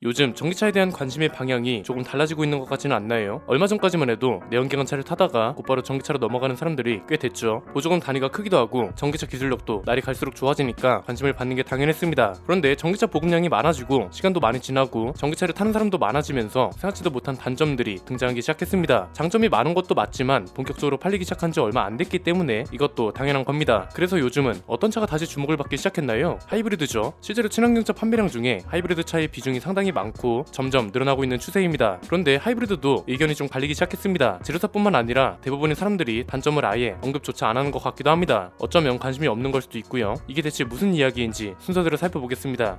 요즘 전기차에 대한 관심의 방향이 조금 달라지고 있는 것 같지는 않나요? 얼마 전까지만 해도 내연기관차를 타다가 곧바로 전기차로 넘어가는 사람들이 꽤 됐죠. 보조금 단위가 크기도 하고 전기차 기술력도 날이 갈수록 좋아지니까 관심을 받는 게 당연했습니다. 그런데 전기차 보급량이 많아지고 시간도 많이 지나고 전기차를 타는 사람도 많아지면서 생각지도 못한 단점들이 등장하기 시작했습니다. 장점이 많은 것도 맞지만 본격적으로 팔리기 시작한 지 얼마 안 됐기 때문에 이것도 당연한 겁니다. 그래서 요즘은 어떤 차가 다시 주목을 받기 시작했나요? 하이브리드죠. 실제로 친환경차 판매량 중에 하이브리드 차의 비중이 상당히 많고 점점 늘어나고 있는 추세입니다. 그런데 하이브리드도 의견이 좀 갈리기 시작했습니다. 제조사뿐만 아니라 대부분의 사람들이 단점을 아예 언급조차 안 하는 것 같기도 합니다. 어쩌면 관심이 없는 걸 수도 있고요. 이게 대체 무슨 이야기인지 순서대로 살펴보겠습니다.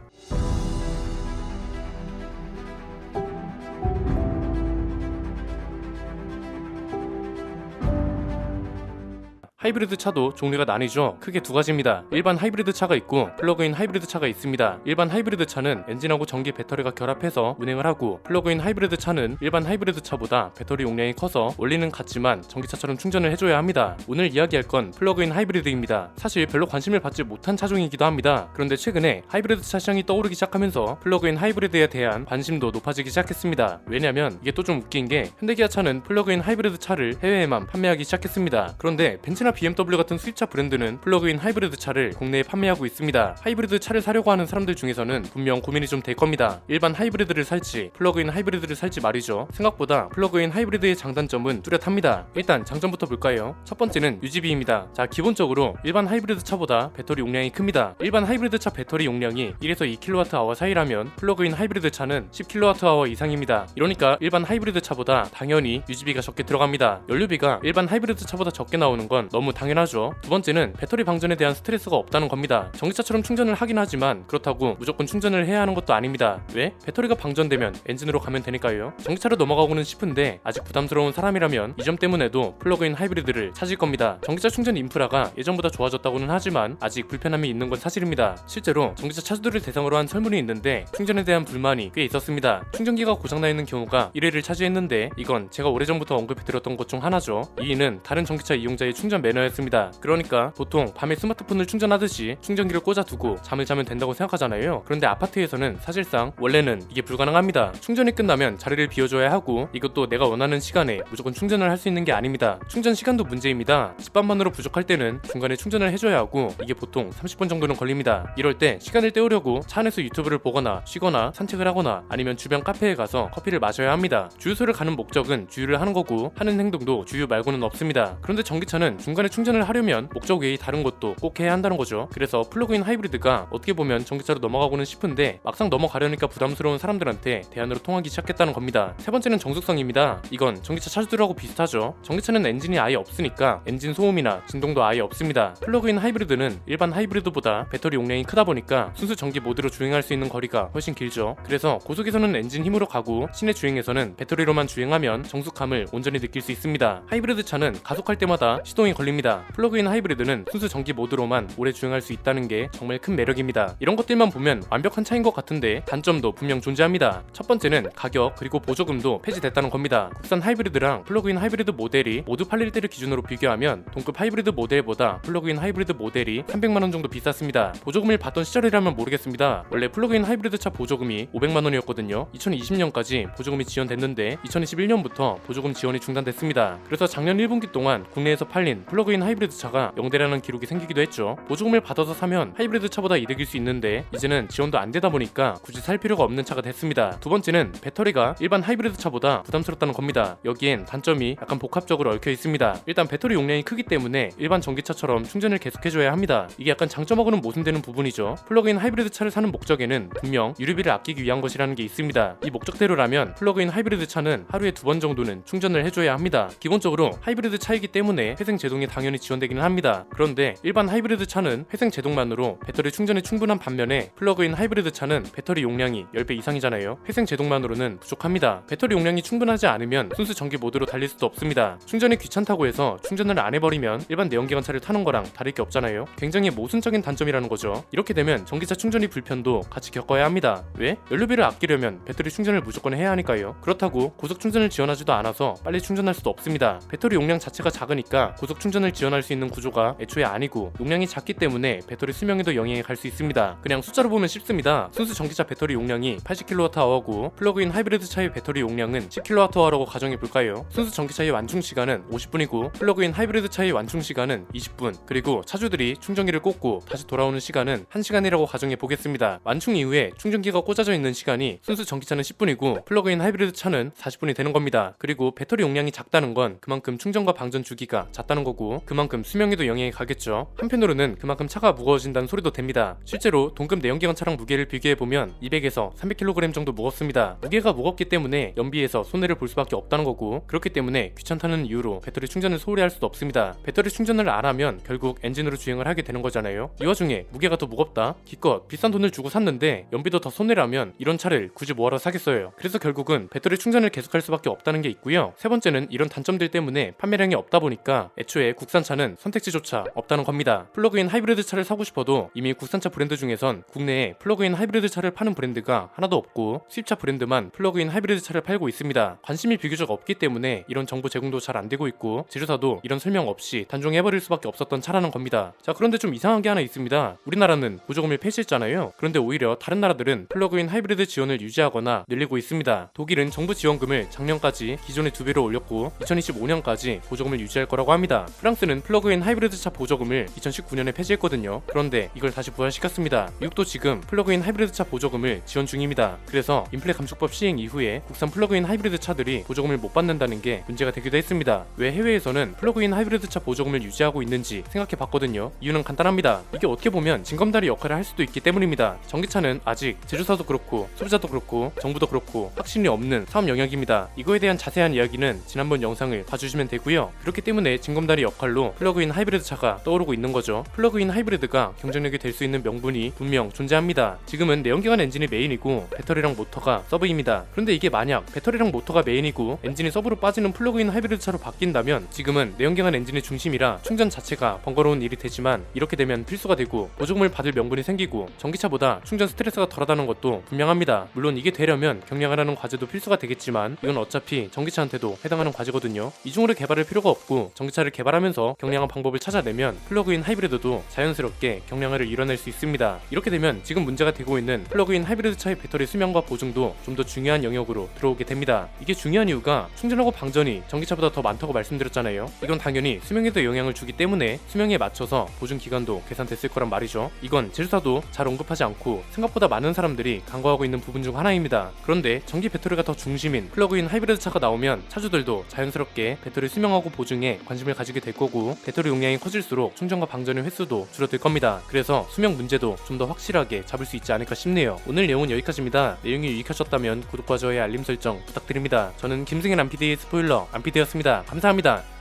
하이브리드 차도 종류가 나뉘죠. 크게 두 가지입니다. 일반 하이브리드 차가 있고 플러그인 하이브리드 차가 있습니다. 일반 하이브리드 차는 엔진하고 전기 배터리가 결합해서 운행을 하고, 플러그인 하이브리드 차는 일반 하이브리드 차보다 배터리 용량이 커서 원리는 같지만 전기차처럼 충전을 해줘야 합니다. 오늘 이야기할 건 플러그인 하이브리드입니다. 사실 별로 관심을 받지 못한 차종이기도 합니다. 그런데 최근에 하이브리드 차 시장이 떠오르기 시작하면서 플러그인 하이브리드에 대한 관심도 높아지기 시작했습니다. 왜냐면 이게 또 좀 웃긴 게 현대기아차는 플러그인 하이브리드 차를 해외에만 판매하기 시작했습니다. 그런데 벤츠나 BMW 같은 수입차 브랜드는 플러그인 하이브리드 차를 국내에 판매하고 있습니다. 하이브리드 차를 사려고 하는 사람들 중에서는 분명 고민이 좀 될 겁니다. 일반 하이브리드를 살지 플러그인 하이브리드를 살지 말이죠. 생각보다 플러그인 하이브리드의 장단점은 뚜렷합니다. 일단 장점부터 볼까요? 첫 번째는 유지비입니다. 자, 기본적으로 일반 하이브리드 차보다 배터리 용량이 큽니다. 일반 하이브리드 차 배터리 용량이 1에서 2kWh 사이라면 플러그인 하이브리드 차는 10kWh 이상입니다. 이러니까 일반 하이브리드 차보다 당연히 유지비가 적게 들어갑니다. 연료비가 일반 하이브리드 차보다 적게 나오는 건 너무 당연하죠. 두 번째는 배터리 방전에 대한 스트레스가 없다는 겁니다. 전기차처럼 충전을 하긴 하지만 그렇다고 무조건 충전을 해야 하는 것도 아닙니다. 왜? 배터리가 방전되면 엔진으로 가면 되니까요. 전기차로 넘어가고는 싶은데 아직 부담스러운 사람이라면 이 점 때문에도 플러그인 하이브리드를 찾을 겁니다. 전기차 충전 인프라가 예전보다 좋아졌다고는 하지만 아직 불편함이 있는 건 사실입니다. 실제로 전기차 차주들을 대상으로 한 설문이 있는데 충전에 대한 불만이 꽤 있었습니다. 충전기가 고장나 있는 경우가 1위를 차지했는데 이건 제가 오래전부터 언급해드렸던 것 중 하나죠. 2위는 다른 전기차 이용자의 충전 매너였습니다. 그러니까 보통 밤에 스마트폰을 충전하듯이 충전기를 꽂아두고 잠을 자면 된다고 생각하잖아요. 그런데 아파트에서는 사실상 원래는 이게 불가능합니다. 충전이 끝나면 자리를 비워줘야 하고, 이것도 내가 원하는 시간에 무조건 충전을 할 수 있는 게 아닙니다. 충전 시간도 문제입니다. 집밥만으로 부족할 때는 중간에 충전을 해줘야 하고 이게 보통 30분 정도는 걸립니다. 이럴 때 시간을 때우려고 차 안에서 유튜브를 보거나 쉬거나 산책을 하거나 아니면 주변 카페에 가서 커피를 마셔야 합니다. 주유소를 가는 목적은 주유를 하는 거고 하는 행동도 주유 말고는 없습니다. 그런데 전기차는 중간에 충전을 하려면 목적 외에 다른 것도 꼭 해야 한다는 거죠. 그래서 플러그인 하이브리드가 어떻게 보면 전기차로 넘어가고는 싶은데 막상 넘어가려니까 부담스러운 사람들한테 대안으로 통하기 시작했다는 겁니다. 세 번째는 정숙성입니다. 이건 전기차 차주들하고 비슷하죠. 전기차는 엔진이 아예 없으니까 엔진 소음이나 진동도 아예 없습니다. 플러그인 하이브리드는 일반 하이브리드보다 배터리 용량이 크다 보니까 순수 전기 모드로 주행할 수 있는 거리가 훨씬 길죠. 그래서 고속에서는 엔진 힘으로 가고 시내 주행에서는 배터리로만 주행하면 정숙함을 온전히 느낄 수 있습니다. 하이브리드 차는 가속할 때마다 시동이 걸립니다. 플러그인 하이브리드는 순수 전기 모드로만 오래 주행할 수 있다는 게 정말 큰 매력입니다. 이런 것들만 보면 완벽한 차인 것 같은데 단점도 분명 존재합니다. 첫 번째는 가격 그리고 보조금도 폐지됐다는 겁니다. 국산 하이브리드랑 플러그인 하이브리드 모델이 모두 팔릴 때를 기준으로 비교하면 동급 하이브리드 모델보다 플러그인 하이브리드 모델이 300만원 정도 비쌌습니다. 보조금을 받던 시절이라면 모르겠습니다. 원래 플러그인 하이브리드 차 보조금이 500만원이었거든요. 2020년까지 보조금이 지원됐는데 2021년부터 보조금 지원이 중단됐습니다. 그래서 작년 1분기 동안 국내에서 팔린 플러그인 하이브리드 차가 0대라는 기록이 생기기도 했죠. 보조금을 받아서 사면 하이브리드 차보다 이득일 수 있는데 이제는 지원도 안 되다 보니까 굳이 살 필요가 없는 차가 됐습니다. 두 번째는 배터리가 일반 하이브리드 차보다 부담스럽다는 겁니다. 여기엔 단점이 약간 복합적으로 얽혀 있습니다. 일단 배터리 용량이 크기 때문에 일반 전기차처럼 충전을 계속해줘야 합니다. 이게 약간 장점하고는 모순되는 부분이죠. 플러그인 하이브리드 차를 사는 목적에는 분명 유류비를 아끼기 위한 것이라는 게 있습니다. 이 목적대로라면 플러그인 하이브리드 차는 하루에 2번 정도는 충전을 해줘야 합니다. 기본적으로 하이브리드 차이기 때문에 회생 제동이 당연히 지원되기는 합니다. 그런데 일반 하이브리드 차는 회생 제동만으로 배터리 충전이 충분한 반면에 플러그인 하이브리드 차는 배터리 용량이 10배 이상이잖아요. 회생 제동만으로는 부족합니다. 배터리 용량이 충분하지 않으면 순수 전기 모드로 달릴 수도 없습니다. 충전이 귀찮다고 해서 충전을 안 해버리면 일반 내연기관차를 타는 거랑 다를 게 없잖아요. 굉장히 모순적인 단점이라는 거죠. 이렇게 되면 전기차 충전이 불편도 같이 겪어야 합니다. 왜? 연료비를 아끼려면 배터리 충전을 무조건 해야 하니까요. 그렇다고 고속 충전을 지원하지도 않아서 빨리 충전할 수도 없습니다. 배터리 용량 자체가 작으니까 고속 충전 충전을 지원할 수 있는 구조가 애초에 아니고 용량이 작기 때문에 배터리 수명에도 영향이 갈 수 있습니다. 그냥 숫자로 보면 쉽습니다. 순수 전기차 배터리 용량이 80kWh고 플러그인 하이브리드 차의 배터리 용량은 10kWh라고 가정해볼까요? 순수 전기차의 완충 시간은 50분이고 플러그인 하이브리드 차의 완충 시간은 20분, 그리고 차주들이 충전기를 꽂고 다시 돌아오는 시간은 1시간이라고 가정해보겠습니다. 완충 이후에 충전기가 꽂아져 있는 시간이 순수 전기차는 10분이고 플러그인 하이브리드 차는 40분이 되는 겁니다. 그리고 배터리 용량이 작다는 건 그만큼 충전과 방전 주기가 잦다는 거고 그만큼 수명에도 영향이 가겠죠. 한편으로는 그만큼 차가 무거워진다는 소리도 됩니다. 실제로 동급 내연기관 차량 무게를 비교해보면 200에서 300kg 정도 무겁습니다. 무게가 무겁기 때문에 연비에서 손해를 볼 수밖에 없다는 거고 그렇기 때문에 귀찮다는 이유로 배터리 충전을 소홀히 할 수도 없습니다. 배터리 충전을 안 하면 결국 엔진으로 주행을 하게 되는 거잖아요. 이 와중에 무게가 더 무겁다? 기껏 비싼 돈을 주고 샀는데 연비도 더 손해라면 이런 차를 굳이 뭐하러 사겠어요. 그래서 결국은 배터리 충전을 계속할 수밖에 없다는 게 있고요. 세 번째는 이런 단점들 때문에 판매량이 없다 보니까 애초에 국산차는 선택지조차 없다는 겁니다. 플러그인 하이브리드 차를 사고 싶어도 이미 국산차 브랜드 중에선 국내에 플러그인 하이브리드 차를 파는 브랜드가 하나도 없고 수입차 브랜드만 플러그인 하이브리드 차를 팔고 있습니다. 관심이 비교적 없기 때문에 이런 정보 제공도 잘 안 되고 있고 제조사도 이런 설명 없이 단종해버릴 수밖에 없었던 차라는 겁니다. 자, 그런데 좀 이상한 게 하나 있습니다. 우리나라는 보조금을 폐지했잖아요. 그런데 오히려 다른 나라들은 플러그인 하이브리드 지원을 유지하거나 늘리고 있습니다. 독일은 정부 지원금을 작년까지 기존의 2배로 올렸고 2025년까지 보조금을 유지할 거라고 합니다. 프랑스는 플러그인 하이브리드 차 보조금을 2019년에 폐지했거든요. 그런데 이걸 다시 부활시켰습니다. 미국도 지금 플러그인 하이브리드 차 보조금을 지원 중입니다. 그래서 인플레 감축법 시행 이후에 국산 플러그인 하이브리드 차들이 보조금을 못 받는다는 게 문제가 되기도 했습니다. 왜 해외에서는 플러그인 하이브리드 차 보조금을 유지하고 있는지 생각해 봤거든요. 이유는 간단합니다. 이게 어떻게 보면 징검다리 역할을 할 수도 있기 때문입니다. 전기차는 아직 제조사도 그렇고 소비자도 그렇고 정부도 그렇고 확신이 없는 사업 영역입니다. 이거에 대한 자세한 이야기는 지난번 영상을 봐주시면 되고요. 그렇기 때문에 징검다리 역할로 플러그인 하이브리드 차가 떠오르고 있는 거죠. 플러그인 하이브리드가 경쟁력이 될 수 있는 명분이 분명 존재합니다. 지금은 내연기관 엔진이 메인이고 배터리랑 모터가 서브입니다. 그런데 이게 만약 배터리랑 모터가 메인이고 엔진이 서브로 빠지는 플러그인 하이브리드 차로 바뀐다면 지금은 내연기관 엔진이 중심이라 충전 자체가 번거로운 일이 되지만 이렇게 되면 필수가 되고 보조금을 받을 명분이 생기고 전기차보다 충전 스트레스가 덜하다는 것도 분명합니다. 물론 이게 되려면 경량화라는 과제도 필수가 되겠지만 이건 어차피 전기차한테도 해당하는 과제거든요. 이중으로 개발할 필요가 없고 전기차를 개발하면서 경량화 방법을 찾아내면 플러그인 하이브리드도 자연스럽게 경량화를 이뤄낼 수 있습니다. 이렇게 되면 지금 문제가 되고 있는 플러그인 하이브리드 차의 배터리 수명과 보증도 좀 더 중요한 영역으로 들어오게 됩니다. 이게 중요한 이유가 충전하고 방전이 전기차보다 더 많다고 말씀드렸잖아요. 이건 당연히 수명에도 영향을 주기 때문에 수명에 맞춰서 보증 기간도 계산됐을 거란 말이죠. 이건 제조사도 잘 언급하지 않고 생각보다 많은 사람들이 간과하고 있는 부분 중 하나입니다. 그런데 전기 배터리가 더 중심인 플러그인 하이브리드 차가 나오면 차주들도 자연스럽게 배터리 수명하고 보증에 관심을 가지게 될 거고 배터리 용량이 커질수록 충전과 방전의 횟수도 줄어들 겁니다. 그래서 수명 문제도 좀 더 확실하게 잡을 수 있지 않을까 싶네요. 오늘 내용은 여기까지입니다. 내용이 유익하셨다면 구독과 좋아요 알림 설정 부탁드립니다. 저는 김승현 안PD의 스포일러 안PD였습니다. 감사합니다.